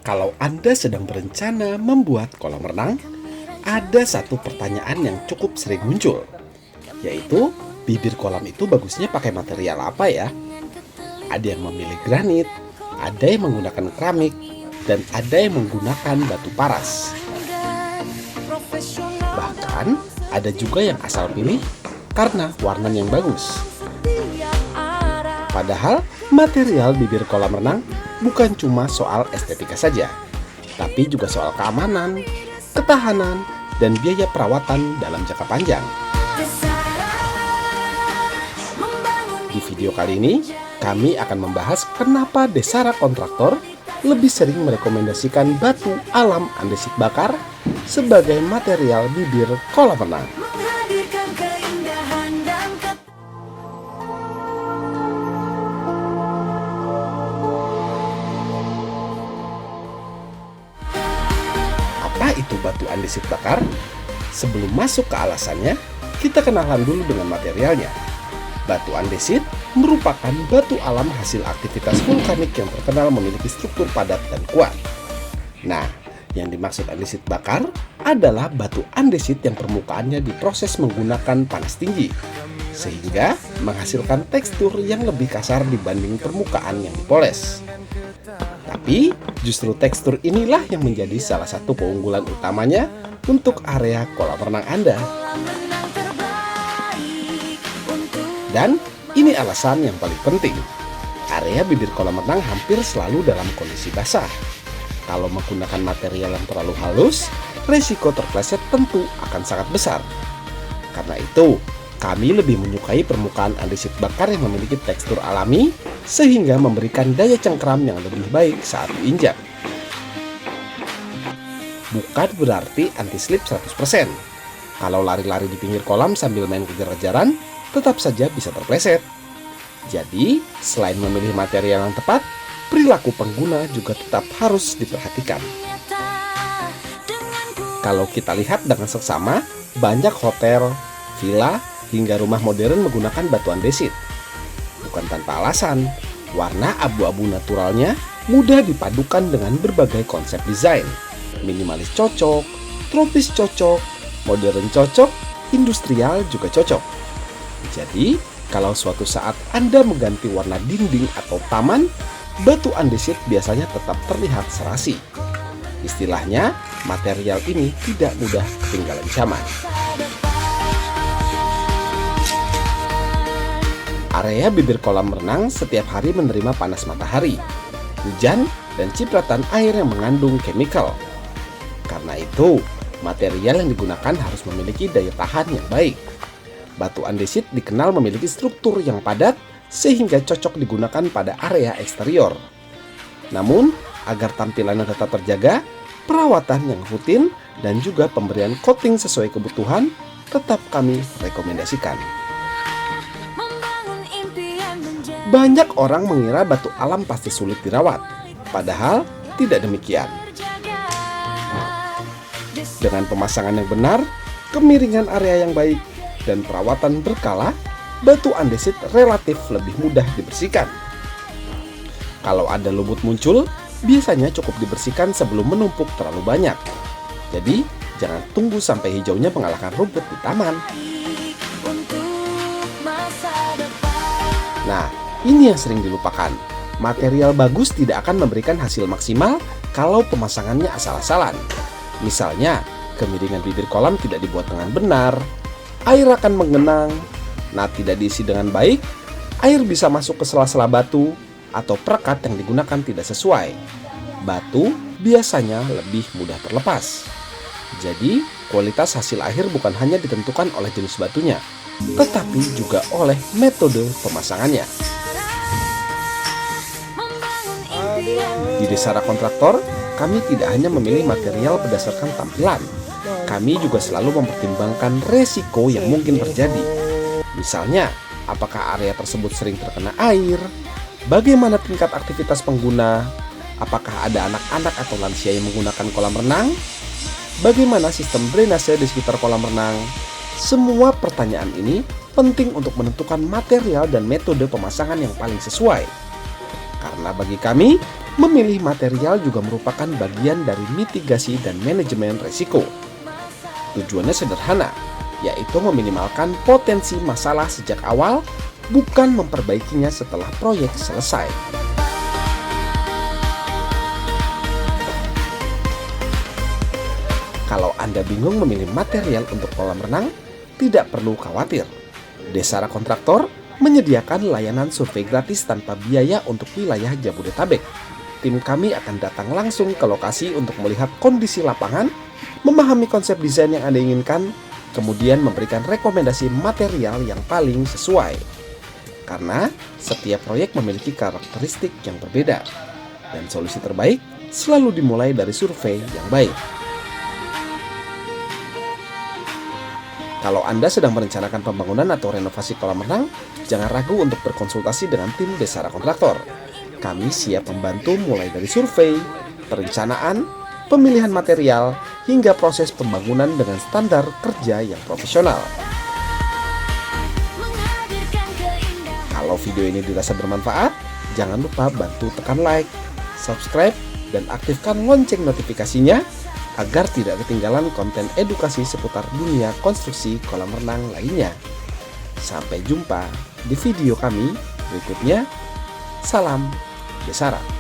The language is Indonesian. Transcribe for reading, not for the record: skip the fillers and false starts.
Kalau Anda sedang berencana membuat kolam renang, ada satu pertanyaan yang cukup sering muncul, yaitu bibir kolam itu bagusnya pakai material apa ya? Ada yang memilih granit, ada yang menggunakan keramik, dan ada yang menggunakan batu paras. Bahkan ada juga yang asal pilih karena warna yang bagus. Padahal material bibir kolam renang bukan cuma soal estetika saja, tapi juga soal keamanan, ketahanan, dan biaya perawatan dalam jangka panjang. Di video kali ini, kami akan membahas kenapa Desara Kontraktor lebih sering merekomendasikan batu alam andesit bakar sebagai material bibir kolam renang. Apa itu batu andesit bakar? Sebelum masuk ke alasannya, kita kenalan dulu dengan materialnya. Batu andesit merupakan batu alam hasil aktivitas vulkanik yang terkenal memiliki struktur padat dan kuat. Nah, yang dimaksud andesit bakar adalah batu andesit yang permukaannya diproses menggunakan panas tinggi, sehingga menghasilkan tekstur yang lebih kasar dibanding permukaan yang dipoles. Tapi, justru tekstur inilah yang menjadi salah satu keunggulan utamanya untuk area kolam renang Anda. Dan ini alasan yang paling penting. Area bibir kolam renang hampir selalu dalam kondisi basah. Kalau menggunakan material yang terlalu halus, resiko terpleset tentu akan sangat besar. Karena itu, kami lebih menyukai permukaan andesit bakar yang memiliki tekstur alami, sehingga memberikan daya cengkram yang lebih baik saat diinjak. Bukan berarti anti-slip 100%. Kalau lari-lari di pinggir kolam sambil main kejar-kejaran, tetap saja bisa terpleset. Jadi, selain memilih material yang tepat, perilaku pengguna juga tetap harus diperhatikan. Kalau kita lihat dengan seksama, banyak hotel, villa, hingga rumah modern menggunakan batu andesit. Bukan tanpa alasan, warna abu-abu naturalnya mudah dipadukan dengan berbagai konsep desain. Minimalis cocok, tropis cocok, modern cocok, industrial juga cocok. Jadi, kalau suatu saat Anda mengganti warna dinding atau taman, batu andesit biasanya tetap terlihat serasi. Istilahnya, material ini tidak mudah ketinggalan zaman. Area bibir kolam renang setiap hari menerima panas matahari, hujan, dan cipratan air yang mengandung chemical. Karena itu, material yang digunakan harus memiliki daya tahan yang baik. Batu andesit dikenal memiliki struktur yang padat sehingga cocok digunakan pada area eksterior. Namun, agar tampilannya tetap terjaga, perawatan yang rutin dan juga pemberian coating sesuai kebutuhan tetap kami rekomendasikan. Banyak orang mengira batu alam pasti sulit dirawat, padahal tidak demikian. Dengan pemasangan yang benar, kemiringan area yang baik, dan perawatan berkala, batu andesit relatif lebih mudah dibersihkan. Kalau ada lumut muncul, biasanya cukup dibersihkan sebelum menumpuk terlalu banyak. Jadi, jangan tunggu sampai hijaunya mengalahkan rumput di taman. Nah, ini yang sering dilupakan. Material bagus tidak akan memberikan hasil maksimal kalau pemasangannya asal-asalan. Misalnya, kemiringan bibir kolam tidak dibuat dengan benar, air akan menggenang, tidak diisi dengan baik, air bisa masuk ke sela-sela batu, atau perekat yang digunakan tidak sesuai. Batu biasanya lebih mudah terlepas. Jadi, kualitas hasil akhir bukan hanya ditentukan oleh jenis batunya, tetapi juga oleh metode pemasangannya. Di Desara Kontraktor, kami tidak hanya memilih material berdasarkan tampilan. Kami juga selalu mempertimbangkan resiko yang mungkin terjadi. Misalnya, apakah area tersebut sering terkena air? Bagaimana tingkat aktivitas pengguna? Apakah ada anak-anak atau lansia yang menggunakan kolam renang? Bagaimana sistem drainase di sekitar kolam renang? Semua pertanyaan ini penting untuk menentukan material dan metode pemasangan yang paling sesuai. Karena bagi kami, Memilih material juga merupakan bagian dari mitigasi dan manajemen risiko. Tujuannya sederhana, yaitu meminimalkan potensi masalah sejak awal, bukan memperbaikinya setelah proyek selesai. Kalau Anda bingung memilih material untuk kolam renang, tidak perlu khawatir. Desara Kontraktor menyediakan layanan survei gratis tanpa biaya untuk wilayah Jabodetabek. Tim kami akan datang langsung ke lokasi untuk melihat kondisi lapangan, memahami konsep desain yang Anda inginkan, kemudian memberikan rekomendasi material yang paling sesuai. Karena setiap proyek memiliki karakteristik yang berbeda, dan solusi terbaik selalu dimulai dari survei yang baik. Kalau Anda sedang merencanakan pembangunan atau renovasi kolam renang, jangan ragu untuk berkonsultasi dengan tim Desara Kontraktor. Kami siap membantu mulai dari survei, perencanaan, pemilihan material, hingga proses pembangunan dengan standar kerja yang profesional. Kalau video ini dirasa bermanfaat, jangan lupa bantu tekan like, subscribe, dan aktifkan lonceng notifikasinya agar tidak ketinggalan konten edukasi seputar dunia konstruksi kolam renang lainnya. Sampai jumpa di video kami berikutnya. Salam Desara.